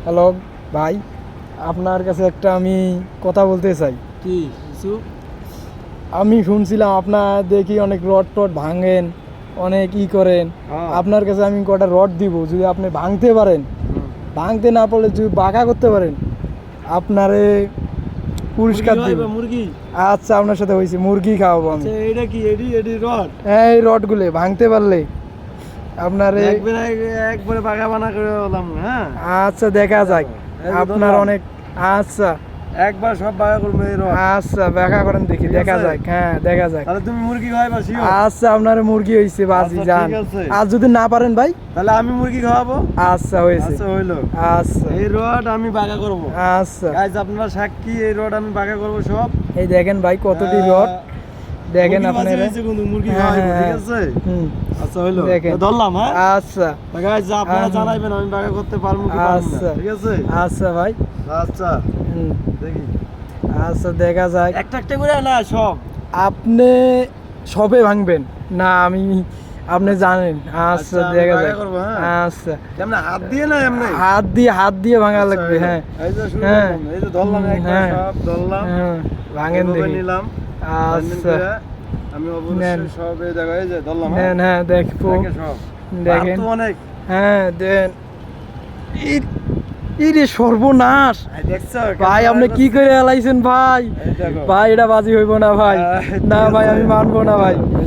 Hello ভাই, আপনার কাছে একটা আমি কথা বলতে চাই। কি কিছু? আমি শুনছিলাম আপনার দেখি অনেক রড টড ভাঙেন, অনেক করেন। আপনার কাছে আমি কটা রড দিব, যদি আপনি ভাঙতে পারেন, ভাঙতে না পারলে যদি বাঁকা করতে পারেন, আপনারে পুরস্কার দিব। মুরগি? আচ্ছা, আপনার সাথে হয়েছে, মুরগি খাওয়াবো আমি। আচ্ছা, এটা কি এডি রড? হ্যাঁ, এই রডগুলো ভাঙতে পারলে আপনারে একবারে বাগা বানা করে দিলাম। হ্যাঁ, আচ্ছা, দেখা যাক। এই যে আপনার ধরলাম। অনেক আচ্ছা একবার সব বাগা করবো এই রড। আচ্ছা, দেখা করেন, দেখি, ঠিক দেখা আছে? যাক। হ্যাঁ, দেখা যাক। তাহলে তুমি মুরগি খাওয়াইবা শিও? আচ্ছা, আপনার মুরগি হয়েছে, বাজি আচ্ছা, যান। ঠিক আছে। আর যদি না পারেন ভাই, তাহলে আমি মুরগি খাওয়াবো। আচ্ছা হয়েছে। আচ্ছা, হইলো। আচ্ছা এই রড আমি বাগা করবো। আচ্ছা, গাইজ, আপনারা সাক্ষী, এই রড আমি বাগা করবো সব। এই দেখেন ভাই কতটি রড, দেখেন মুরগি বাজি আপনারা। হয়েছে কিন্তু মুরগি হ্যাঁ, খাওয়াইবো, ঠিক হ্যাঁ। আছে? হুম, আচ্ছা, হইলো। দেখেন। ধরলাম। হ্যাঁ, আচ্ছা গাইজ, আপনারা হ্যাঁ। জানাইবেন আমি বাগা করতে পারবো কি পারবো না, আচ্ছা ঠিক আছে? আচ্ছা ভাই। আচ্ছা, হুম, দেখি। আচ্ছা, দেখা যাক। একটা একটা করে না সব? আপনি সবে ভাঙবেন না, আমি আপনি জানেন। আচ্ছা, আমি দেখা বাগা যাক। করবো, হ্যাঁ। আচ্ছা, এমনি হাত দিয়ে না এমনি? হাত দিয়ে ভাঙা আচ্ছা, লাগবে। হইলো। হ্যাঁ এই যে শুরু হ্যাঁ। করলাম। এই যে ধরলাম একবার, হ্যাঁ। সব ধরলাম। হ্যাঁ, ভাঙেন এভাবে দেখি। নিলাম। আচ্ছা, আমি নেন। অবশ্যই সব এই দেখো, এই যে ধরলাম। হ্যাঁ, নেন, হ্যাঁ, দেখবো। দেখে সব। দেখেন। ভাব তো অনেক। হ্যাঁ, দেন। ইরে সর্বনাশ এই দেখছো? ভাই, কেমন আপনি কি লাগছে? করে এলাইছেন ভাই? এই দেখো। ভাই, এটা বাজি হইব না ভাই। না ভাই, আমি মানবো না ভাই। এই